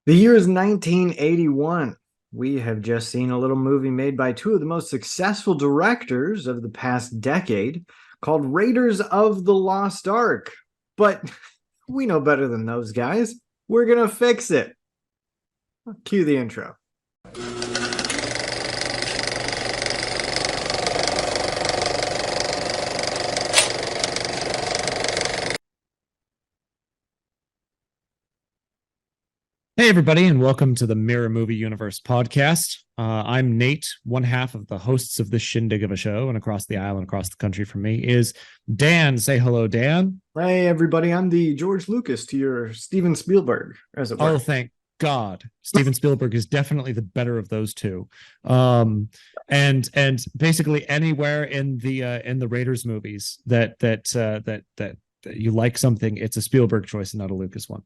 The year is 1981. We have just seen a little movie made by two of the most successful directors of the past decade called Raiders of the Lost Ark. But we know better than those guys. We're going to fix it. Cue the intro. Hey, everybody, and welcome to the Mirror Movie Universe podcast. I'm Nate, one half of the hosts of this shindig of a show, and across the aisle and across the country from me is Dan. Say hello, Dan. Hey, everybody. I'm the George Lucas to your Steven Spielberg, as it Oh, were. thank God. Steven Spielberg is definitely the better of those two. And basically anywhere in the Raiders movies that you like something, it's a Spielberg choice and not a Lucas one.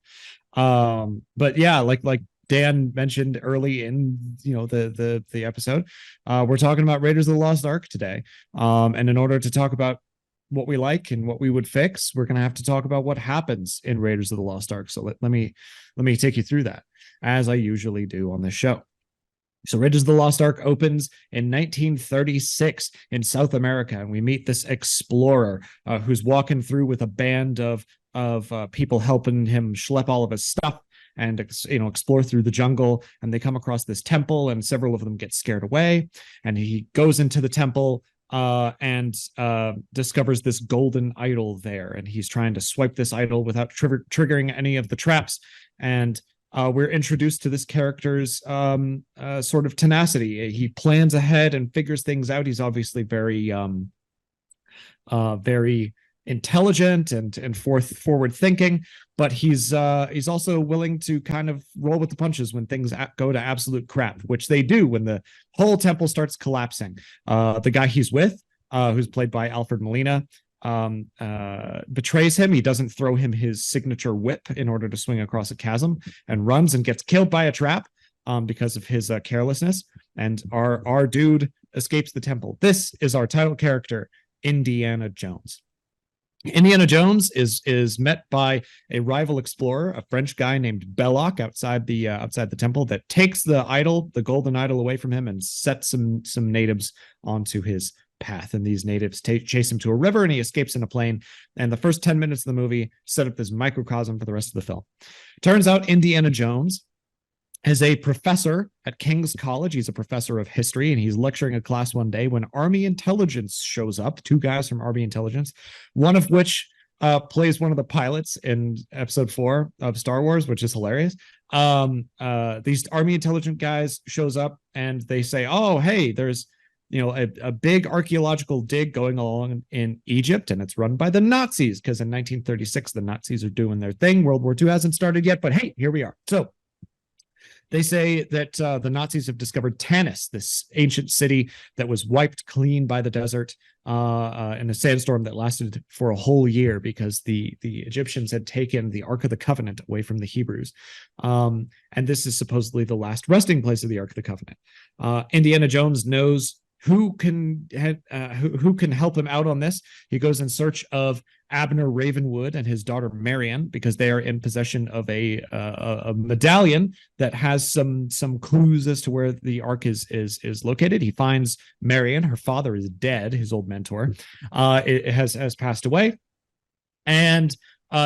But yeah, like Dan mentioned early in the episode, we're talking about Raiders of the Lost Ark today. And in order to talk about what we like and what we would fix, we're gonna have to talk about what happens in Raiders of the Lost Ark. So let me take you through that, as I usually do on this show. So Raiders of the Lost Ark opens in 1936 in South America, and we meet this explorer who's walking through with a band of people helping him schlep all of his stuff and explore through the jungle. And they come across this temple, and several of them get scared away. And he goes into the temple and discovers this golden idol there, and he's trying to swipe this idol without triggering any of the traps. And we're introduced to this character's sort of tenacity. He plans ahead and figures things out. He's obviously very intelligent and forward thinking, but he's also willing to kind of roll with the punches when things go to absolute crap, which they do when the whole temple starts collapsing. The guy he's with, who's played by Alfred Molina, betrays him. He doesn't throw him his signature whip in order to swing across a chasm, and runs and gets killed by a trap because of his carelessness. And our dude escapes the temple. This is our title character, Indiana Jones. Indiana Jones is met by a rival explorer, a French guy named Belloc, outside the temple, that takes the idol, the golden idol, away from him and sets some natives onto his path. And these natives chase him to a river, and he escapes in a plane. And the first 10 minutes of the movie set up this microcosm for the rest of the film. Turns out Indiana Jones is a professor at King's College. He's a professor of history, and he's lecturing a class one day when Army Intelligence shows up. Two guys from Army Intelligence, one of which plays one of the pilots in episode 4 of Star Wars, which is hilarious. These Army Intelligence guys shows up, and they say, oh, hey, there's a big archaeological dig going along in Egypt, and it's run by the Nazis, because in 1936 the Nazis are doing their thing. World War II hasn't started yet, but hey, here we are. So they say that the Nazis have discovered Tanis, this ancient city that was wiped clean by the desert in a sandstorm that lasted for a whole year, because the Egyptians had taken the Ark of the Covenant away from the Hebrews. And this is supposedly the last resting place of the Ark of the Covenant. Indiana Jones knows who can help him out on this. He goes in search of Abner Ravenwood and his daughter Marion, because they are in possession of a medallion that has some clues as to where the Ark is located. He finds Marion. Her father is dead. His old mentor it has passed away, and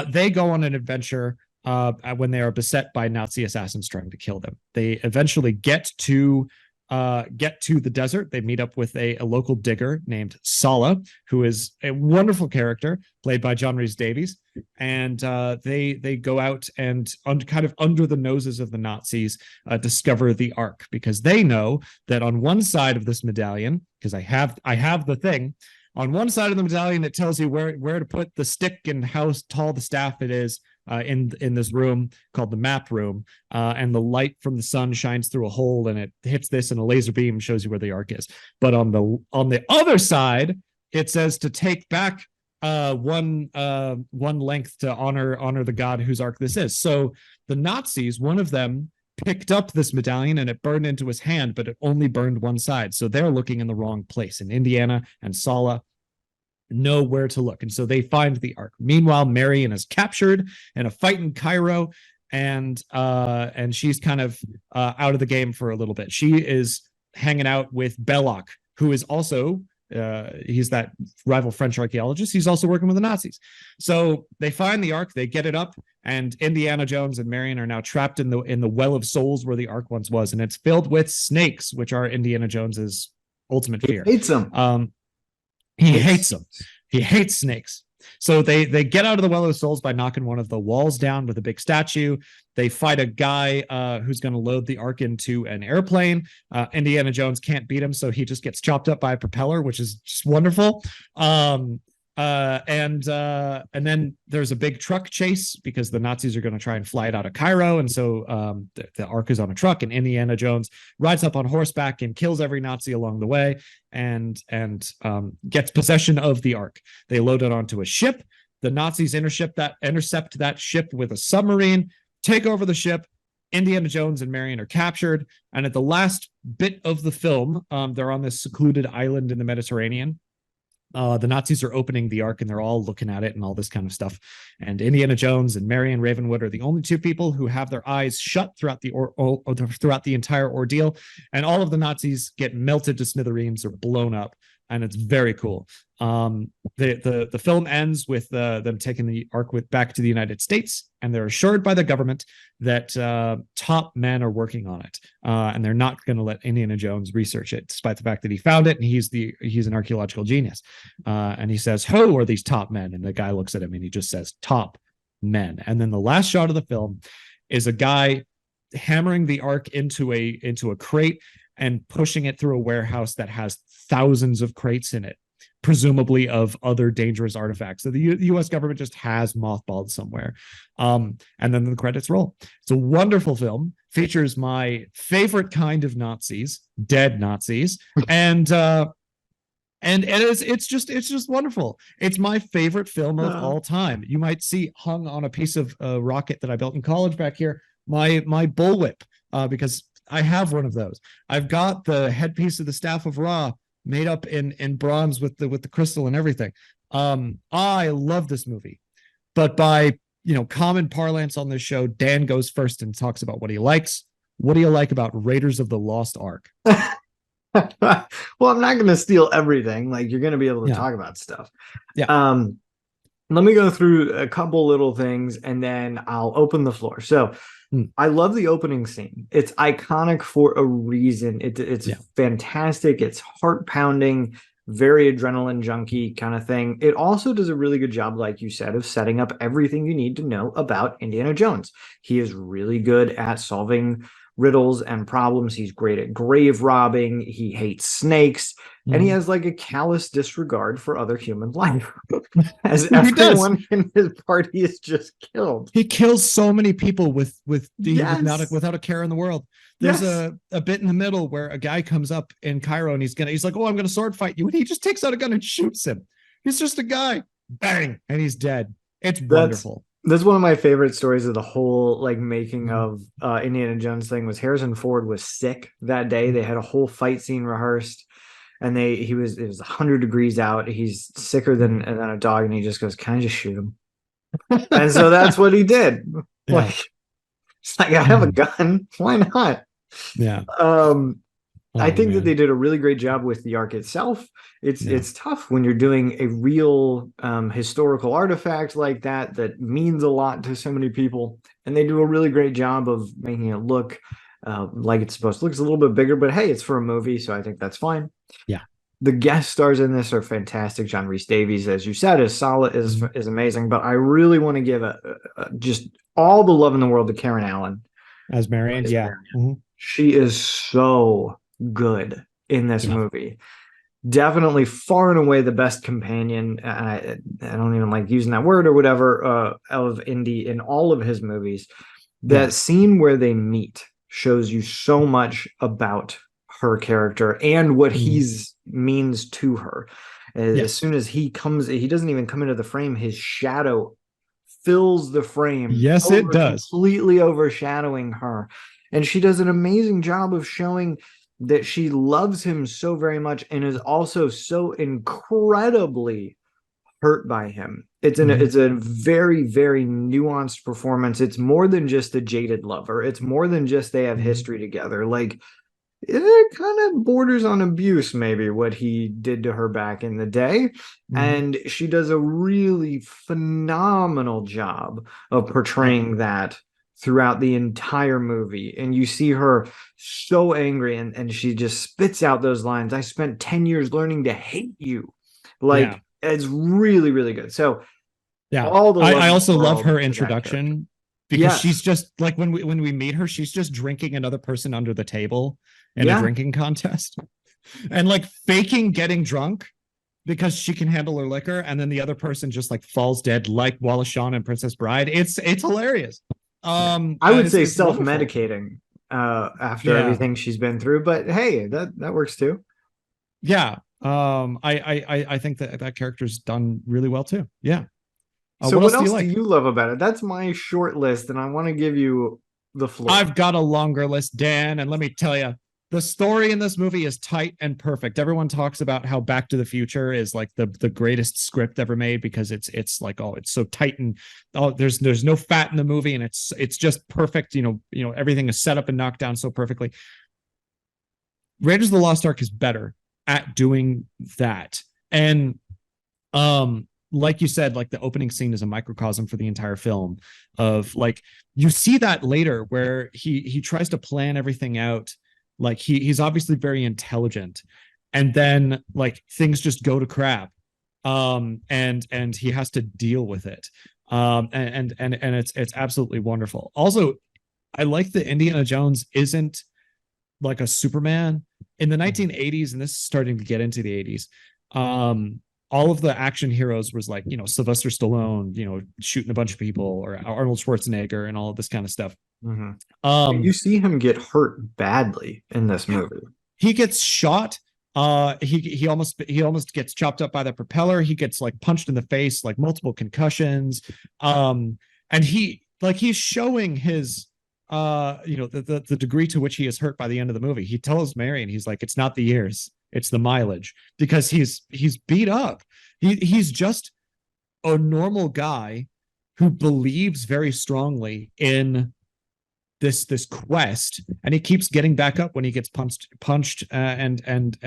they go on an adventure when they are beset by Nazi assassins trying to kill them. They eventually get to the desert. They meet up with a local digger named Sala, who is a wonderful character played by John Rhys Davies. And they go out and kind of under the noses of the Nazis discover the Ark, because they know that on one side of this medallion, because I have the thing on one side of the medallion, it tells you where to put the stick and how tall the staff it is in this room called the map room. And the light from the sun shines through a hole, and it hits this, and a laser beam shows you where the Ark is. But on the other side, it says to take back one length to honor the god whose Ark this is. So the Nazis, one of them picked up this medallion and it burned into his hand, but it only burned one side. So they're looking in the wrong place. And Indiana and Sala know where to look. And so they find the Ark. Meanwhile, Marion is captured in a fight in Cairo, and she's kind of out of the game for a little bit. She is hanging out with Belloc, who is also he's that rival French archaeologist. He's also working with the Nazis. So they find the Ark, they get it up, and Indiana Jones and Marion are now trapped in the well of souls where the Ark once was, and it's filled with snakes, which are Indiana Jones's ultimate fear. He hates them. He hates them. He hates snakes. So they get out of the Well of Souls by knocking one of the walls down with a big statue. They fight a guy who's going to load the Ark into an airplane. Indiana Jones can't beat him, so he just gets chopped up by a propeller, which is just wonderful. And then there's a big truck chase because the Nazis are going to try and fly it out of Cairo, and so the Ark is on a truck, and Indiana Jones rides up on horseback and kills every Nazi along the way, and gets possession of the Ark. They load it onto a ship. The Nazis intercept that ship with a submarine, take over the ship. Indiana Jones and Marion are captured, and at the last bit of the film, they're on this secluded island in the Mediterranean. The Nazis are opening the Ark and they're all looking at it and all this kind of stuff. And Indiana Jones and Marion Ravenwood are the only two people who have their eyes shut throughout the entire ordeal. And all of the Nazis get melted to smithereens or blown up. And it's very cool. The film ends with them taking the Ark back to the United States, and they're assured by the government that top men are working on it, and they're not going to let Indiana Jones research it, despite the fact that he found it and he's an archaeological genius. And he says, "Who are these top men?" And the guy looks at him and he just says, "Top men." And then the last shot of the film is a guy hammering the Ark into a crate and pushing it through a warehouse that has thousands of crates in it, presumably of other dangerous artifacts. So the U.S. government just has mothballed somewhere. And then the credits roll. It's a wonderful film, features my favorite kind of Nazis, dead Nazis, and it's just wonderful. It's my favorite film of all time. You might see hung on a piece of rocket that I built in college back here, my bullwhip, because I have one of those. I've got the headpiece of the Staff of Ra made up in bronze with the crystal and everything. I love this movie, but by common parlance on this show, Dan goes first and talks about what he likes. What do you like about Raiders of the Lost Ark? Well, I'm not going to steal everything. Like, you're going to be able to talk about stuff. Yeah. Let me go through a couple little things and then I'll open the floor. So I love the opening scene. It's iconic for a reason. It's fantastic. It's heart pounding, very adrenaline junkie kind of thing. It also does a really good job, like you said, of setting up everything you need to know about Indiana Jones. He is really good at solving riddles and problems. He's great at grave robbing. He hates snakes. And he has like a callous disregard for other human life. As everyone in his party is just killed. He kills so many people without a care in the world. There's a bit in the middle where a guy comes up in Cairo and he's like, "Oh, I'm gonna sword fight you," and he just takes out a gun and shoots him. He's just a guy. Bang, and he's dead. It's wonderful. That's one of my favorite stories of the whole making of Indiana Jones thing. Was Harrison Ford was sick that day. They had a whole fight scene rehearsed, and it was 100 degrees out. He's sicker than a dog, and he just goes, "Can I just shoot him?" And so that's what he did. Yeah. It's like, I have a gun. Why not? Yeah. I think that they did a really great job with the Ark itself. It's tough when you're doing a real historical artifact like that means a lot to so many people, and they do a really great job of making it look like it's supposed to look. It's a little bit bigger, but hey, it's for a movie, so I think that's fine. Yeah. The guest stars in this are fantastic. John Rhys Davies, as you said, is solid, is amazing. But I really want to give just all the love in the world to Karen Allen as Marion. Yeah, she is so good in this movie. Definitely far and away the best companion. I don't even like using that word or whatever of Indy in all of his movies. That scene where they meet shows you so much about her character and what he's means to her. As soon as he doesn't even come into the frame, his shadow fills the frame. Yes, it does. Completely overshadowing her. And she does an amazing job of showing that she loves him so very much and is also so incredibly hurt by him. Mhm. It's a very, very nuanced performance. It's more than just a jaded lover. It's more than just they have Mhm. history together. Like it kind of borders on abuse, maybe what he did to her back in the day. Mhm. And she does a really phenomenal job of Yeah. portraying that throughout the entire movie. And you see her so angry, and she just spits out those lines. I spent 10 years learning to hate you. Yeah. Like, it's really, really good. So, Yeah. all the love I in the also love world her for that character. introduction because she's Yes. just like when we meet her, she's just drinking another person under the table in a Yeah. drinking contest and like faking getting drunk because she can handle her liquor, and then the other person just like falls dead like Wallace Shawn and Princess Bride. It's hilarious. Yeah. I would say It's wonderful. self-medicating after Yeah. everything she's been through, but hey, that works too. Yeah. I think that that character's done really well too. Yeah. So What what else do you else do like? you love about it? That's my short list, and I want to give you the floor. I've got a longer list, Dan, and let me tell you, the story in this movie is tight and perfect. Everyone talks about how Back to the Future is like the greatest script ever made because it's like, oh, it's so tight, and oh, there's no fat in the movie, and it's just perfect. Everything is set up and knocked down so perfectly. Raiders of the Lost Ark is better at doing that. And like you said, like the opening scene is a microcosm for the entire film of like you see that later where he tries to plan everything out. Like he's obviously very intelligent, and then like things just go to crap. And he has to deal with it. And it's absolutely wonderful. Also, I like that Indiana Jones isn't like a Superman in the Mhm. 1980s, and this is starting to get into the 80s. All of the action heroes was like, Sylvester Stallone, shooting a bunch of people, or Arnold Schwarzenegger, and all of this kind of stuff. Mhm. And you Um, see him get hurt badly in this yeah, movie. he gets shot. He almost gets chopped up by the propeller. He gets like punched in the face, like multiple concussions. And he's showing his the degree to which he is hurt by the end of the movie. He tells Marion, he's like, it's not the years, it's the mileage, because he's beat up. He's just a normal guy who believes very strongly in this quest, and he keeps getting back up when he gets punched and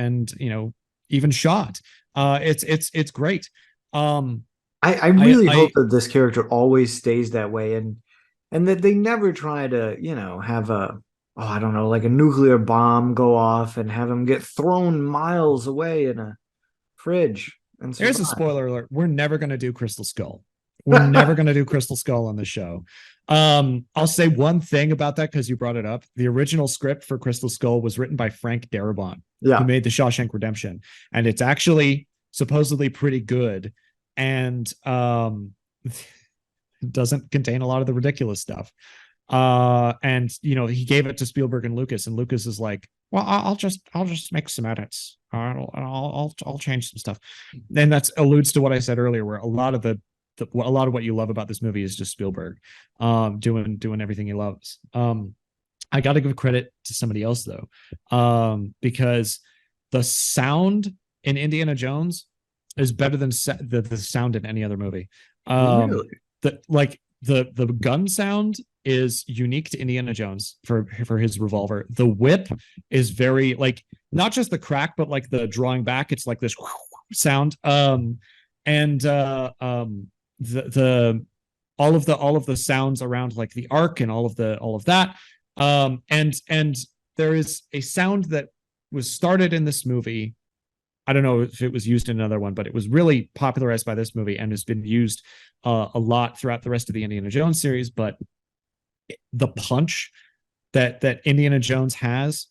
even shot. It's great. um I i really hope i that this character always stays that way, and that they never try to, have I don't know, like a nuclear bomb go off and have him get thrown miles away in a fridge and There's a survive. spoiler alert. We're never going to do Crystal Skull. We're never going to do Crystal Skull on the show. I'll say one thing about that because you brought it up. The original script for Crystal Skull was written by Frank Darabont, who Yeah. made The Shawshank Redemption, and it's actually supposedly pretty good, and doesn't contain a lot of the ridiculous stuff. And he gave it to Spielberg and Lucas, and Lucas is like, well, I'll just make some edits. I'll change some stuff. And that's alludes to what I said earlier, where a lot of a lot of what you love about this movie is just Spielberg doing everything he loves. I got to give credit to somebody else though, because the sound in Indiana Jones is better than the sound in any other movie. um Really? the gun sound is unique to Indiana Jones for his revolver. The whip is very like not just the crack, but like the drawing back. It's like this sound. And the all of the sounds around like the arc and all of that. And there is a sound that was started in this movie. I don't know if it was used in another one, but it was really popularized by this movie and has been used a lot throughout the rest of the Indiana Jones series. But the punch that Indiana Jones has,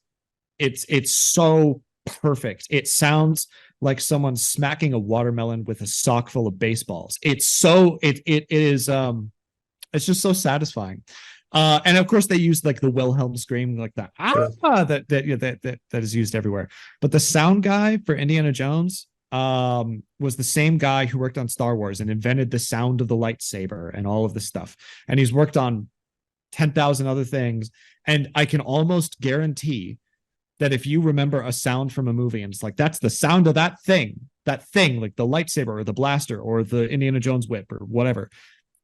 it's so perfect. It sounds like someone smacking a watermelon with a sock full of baseballs. It is it's just so satisfying. And of course they use like the Wilhelm scream, like that that is used everywhere. But the sound guy for Indiana Jones was the same guy who worked on Star Wars and invented the sound of the lightsaber and all of this stuff. And he's worked on 10,000 other things. And I can almost guarantee that if you remember a sound from a movie and it's like, that's the sound of that thing, that thing, like the lightsaber or the blaster or the Indiana Jones whip or whatever.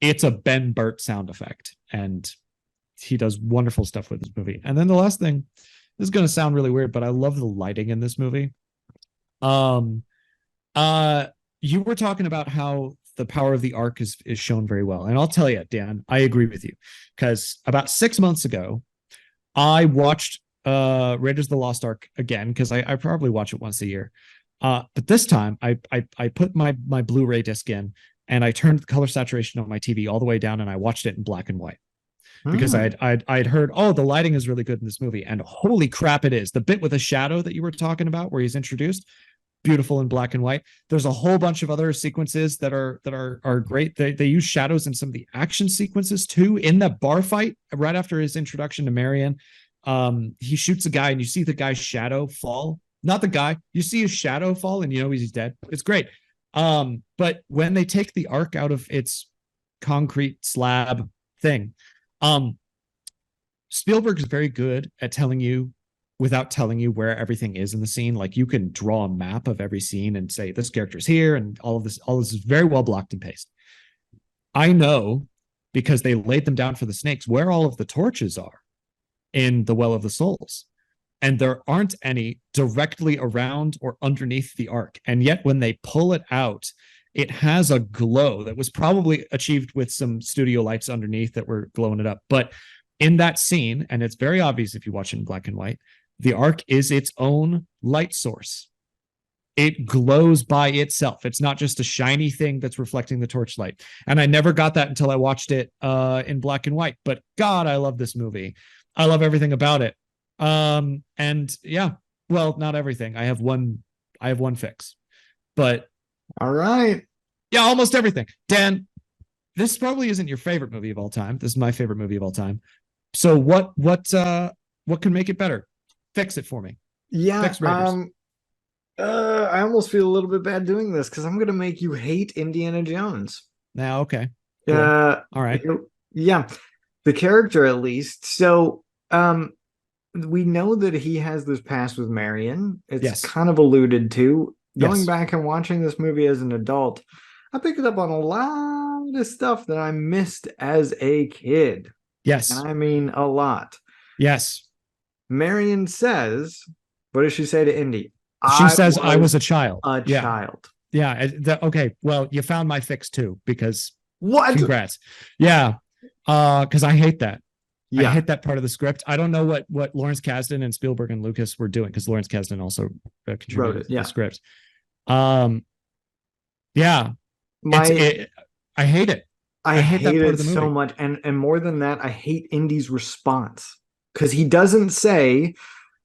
It's a Ben Burt sound effect, and he does wonderful stuff with this movie. And then the last thing, this is going to sound really weird, but I love the lighting in this movie. Um, you were talking about how the power of the arc is shown very well, and I'll tell you, Dan, I agree with you, because about 6 months ago, I watched Raiders of the Lost Ark again, because I probably watch it once a year. But this time, I put my Blu-ray disc in, and I turned the color saturation on my TV all the way down, and I watched it in black and white. Because I'd heard, oh, the lighting is really good in this movie, and holy crap, it is. The bit with the shadow that you were talking about, where he's introduced, beautiful in black and white. There's a whole bunch of other sequences that are great. They use shadows in some of the action sequences too. In that bar fight right after his introduction to Marion, he shoots a guy, and you see the guy's shadow fall. Not the guy, you see his shadow fall, and you know he's dead. It's great. But when they take the arc out of its concrete slab thing, Spielberg is very good at telling you without telling you where everything is in the scene. Like, you can draw a map of every scene and say this character's here, and all this is very well blocked and pasted. I know, because they laid them down for the snakes, where all of the torches are in the Well of the Souls, and there aren't any directly around or underneath the ark. And yet when they pull it out, it has a glow that was probably achieved with some studio lights underneath that were glowing it up. But in that scene, and it's very obvious if you watch it in black and white, the ark is its own light source. It glows by itself. It's not just a shiny thing that's reflecting the torchlight. And I never got that until I watched it in black and white. But God, I love this movie. I love everything about it. And yeah, well, not everything. I have one fix. But all right. Yeah, almost everything. Dan, this probably isn't your favorite movie of all time. This is my favorite movie of all time. So what can make it better? Fix it for me. Yeah. Fix Raiders. I almost feel a little bit bad doing this, because I'm gonna make you hate Indiana Jones. Now, okay. Cool. All right. Yeah. The character, at least. So we know that he has this past with Marion. It's kind of alluded to. Going back and watching this movie as an adult, I picked up on a lot of stuff that I missed as a kid. Yes. And I mean a lot. Yes. Marion says, what does she say to Indy? She says, I was a child. Child. Yeah. Okay. Well, you found my fix too, because what? Congrats. Yeah. Because I hate that. Yeah. I hate that part of the script. I don't know what Lawrence Kasdan and Spielberg and Lucas were doing, because Lawrence Kasdan also contributed to the script. Yeah. I hate it. I hate that part of the movie so much. And more than that, I hate Indy's response, because he doesn't say,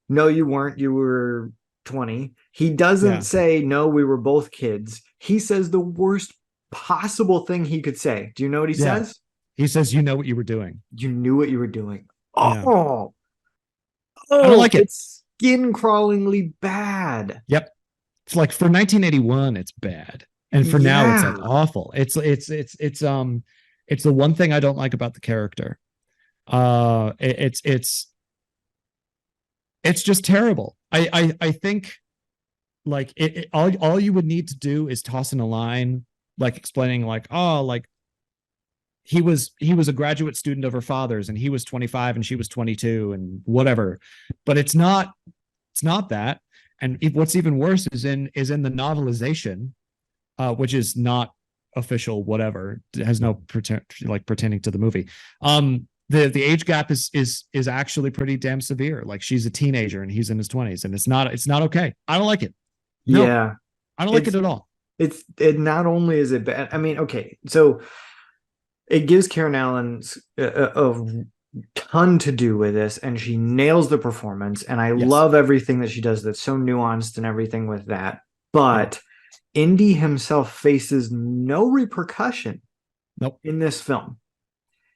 no, you weren't. You were 20. He doesn't say, no, we were both kids. He says the worst possible thing he could say. Do you know what he says? He says, you know what you were doing. You knew what you were doing. Yeah. Oh, I don't like it. It's skin-crawlingly bad. Yep. It's like, for 1981, it's bad. And for now, it's like awful. It's the one thing I don't like about the character. It's just terrible. I think, like, all you would need to do is toss in a line, like, explaining, like, oh, like, he was a graduate student of her father's, and he was 25 and she was 22 and whatever. But it's not that. And what's even worse is in the novelization, which is not official, whatever. It has no pertaining to the movie. The age gap is actually pretty damn severe. Like, she's a teenager and he's in his 20s, and it's not okay. I don't like it. No, yeah. I don't like it at all. It not only is it bad. I mean, okay, so it gives Karen Allen a ton to do with this, and she nails the performance, and I love everything that she does that's so nuanced and everything with that. But Indy himself faces no repercussion in this film.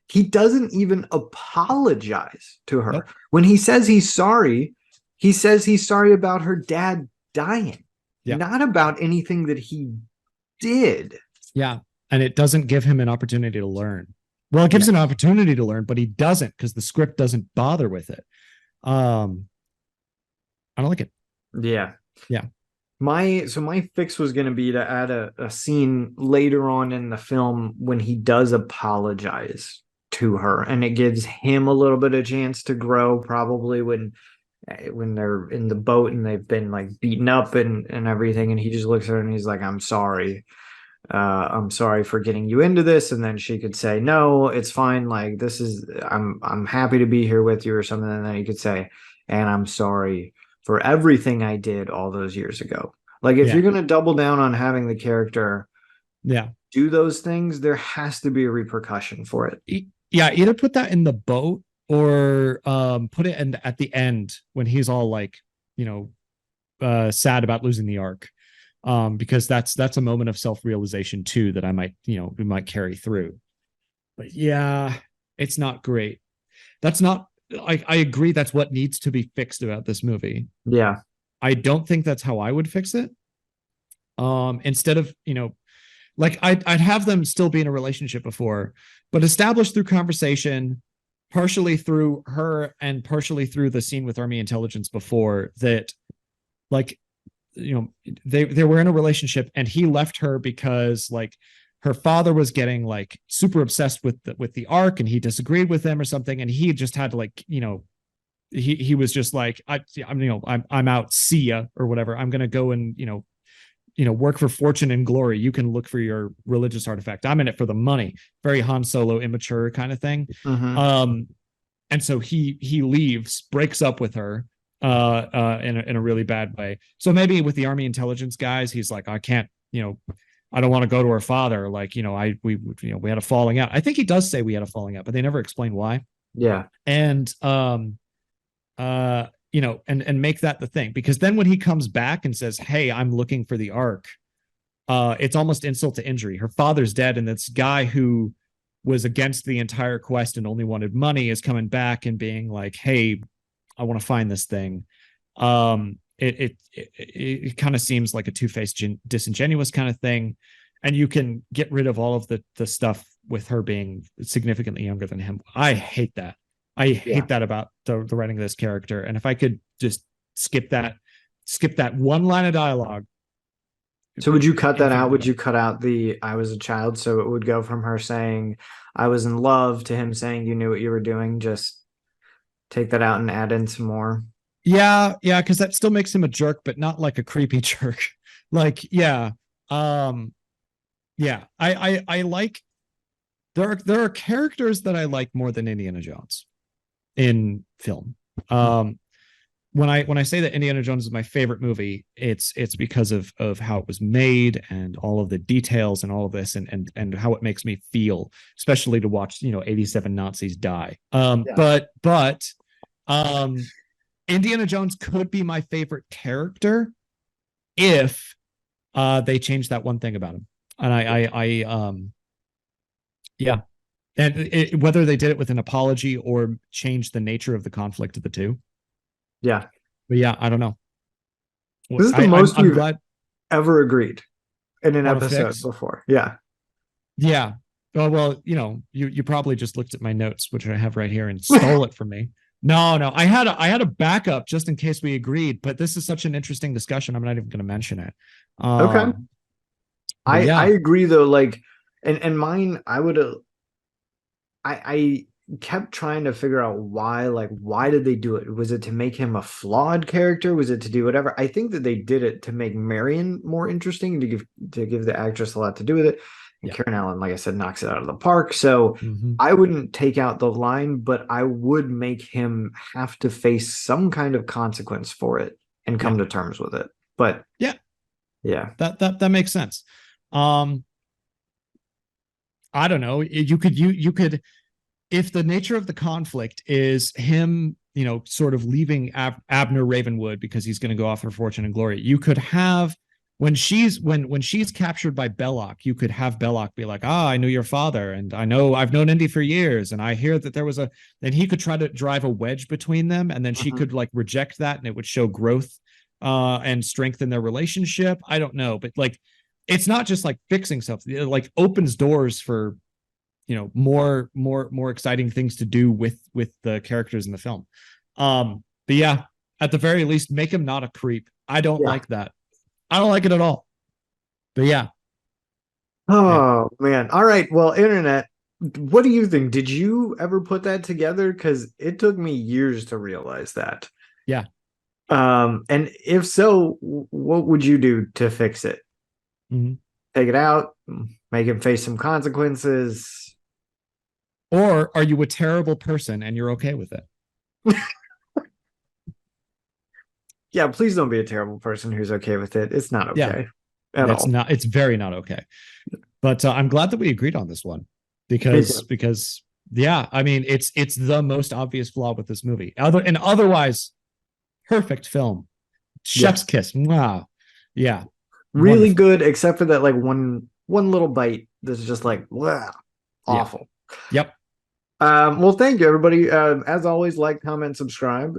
He doesn't even apologize to her. When he says he's sorry about her dad dying, not about anything that he did. Yeah. And it doesn't give him an opportunity to learn. Well, it gives him an opportunity to learn, but he doesn't, because the script doesn't bother with it. I don't like it. Yeah. Yeah. My fix was going to be to add a scene later on in the film when he does apologize to her, and it gives him a little bit of chance to grow, probably when they're in the boat and they've been like beaten up and everything, and he just looks at her and he's like, I'm sorry for getting you into this. And then she could say, no, it's fine, like this is, I'm happy to be here with you or something. And then he could say, and I'm sorry for everything I did all those years ago. Like if Yeah. you're going to double down on having the character Yeah. do those things, there has to be a repercussion for it. Yeah, either put that in the boat or put it in at the end when he's all like, you know, sad about losing the ark. Because that's a moment of self-realization too that I might, we might carry through. But yeah, it's not great. That's not I agree that's what needs to be fixed about this movie. Yeah. I don't think that's how I would fix it. Instead of, like I'd have them still be in a relationship before, but established through conversation, partially through her and partially through the scene with Army intelligence before that, like, they were in a relationship and he left her because like her father was getting like super obsessed with the ark and he disagreed with him or something, and he just had to like, he was just like, I'm out, see ya, or whatever. I'm gonna go and work for fortune and glory. You can look for your religious artifact. I'm in it for the money. Very Han Solo, immature kind of thing. Mm-hmm. And so he leaves, breaks up with her in a really bad way. So maybe with the Army intelligence guys, he's like, I can't, I don't want to go to her father. Like, we had a falling out. I think he does say we had a falling out, but they never explain why. Yeah. And and make that the thing, because then when he comes back and says, hey, I'm looking for the ark, it's almost insult to injury. Her father's dead, and this guy who was against the entire quest and only wanted money is coming back and being like, hey, I want to find this thing. It kind of seems like a two-faced disingenuous kind of thing, and you can get rid of all of the stuff with her being significantly younger than him. I hate that. I hate that about the writing of this character. And if I could just skip that one line of dialogue. So would you cut that out? Would you cut out the I was a child, so it would go from her saying I was in love to him saying you knew what you were doing? Just take that out and add in some more. Yeah, because that still makes him a jerk, but not like a creepy jerk. Like, yeah. Yeah. I like, there are characters that I like more than Indiana Jones in film. When I say that Indiana Jones is my favorite movie, it's because of how it was made and all of the details and all of this and how it makes me feel, especially to watch 87 Nazis die. But Indiana Jones could be my favorite character if they changed that one thing about him. And yeah. And whether they did it with an apology or changed the nature of the conflict of the two. Yeah. But yeah, I don't know. This is the most I'm we've glad ever agreed in an on a episode fix. before. Yeah. Yeah. Oh, well, you probably just looked at my notes, which I have right here, and stole it from me. No, I had a backup just in case we agreed, but this is such an interesting discussion. I'm not even going to mention it. Okay. I agree though. Like, and mine, I kept trying to figure out why did they do it? Was it to make him a flawed character? Was it to do whatever? I think that they did it to make Marion more interesting, to give the actress a lot to do with it. And Karen Allen, like I said, knocks it out of the park. So I wouldn't take out the line, but I would make him have to face some kind of consequence for it and come to terms with it. But yeah, that makes sense. I don't know. You could, if the nature of the conflict is him, sort of leaving Abner Ravenwood because he's going to go off for fortune and glory, you could have when she's captured by Belloc, you could have Belloc be like, I knew your father, and I've known Indy for years, and I hear that there was and he could try to drive a wedge between them, and then she could like reject that, and it would show growth and strengthen their relationship. I don't know, but like, it's not just like fixing stuff. It like opens doors for more exciting things to do with the characters in the film. But yeah, at the very least, make him not a creep. I don't like that. I don't like it at all. But yeah. Oh man. All right. Well, internet, what do you think? Did you ever put that together? Because it took me years to realize that. Yeah. And if so, what would you do to fix it? Mhm. Take it out, make him face some consequences. Or are you a terrible person and you're okay with it? Yeah, please don't be a terrible person who's okay with it. It's not Yeah. okay at It's all. not, it's very not okay. But I'm glad that we agreed on this one Me too. because yeah, I mean it's the most obvious flaw with this movie. Otherwise perfect film. Chef's Yes. kiss. Wow. Yeah. Really Wonderful. good, except for that like one little bite that's just like wow, Yeah. awful. Yep. Well, thank you, everybody. As always, like, comment, subscribe,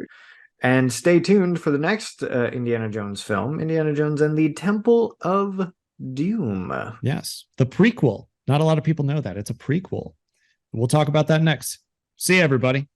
and stay tuned for the next Indiana Jones film, Indiana Jones and the Temple of Doom. Yes. The prequel. Not a lot of people know that. It's a prequel. We'll talk about that next. See you, everybody.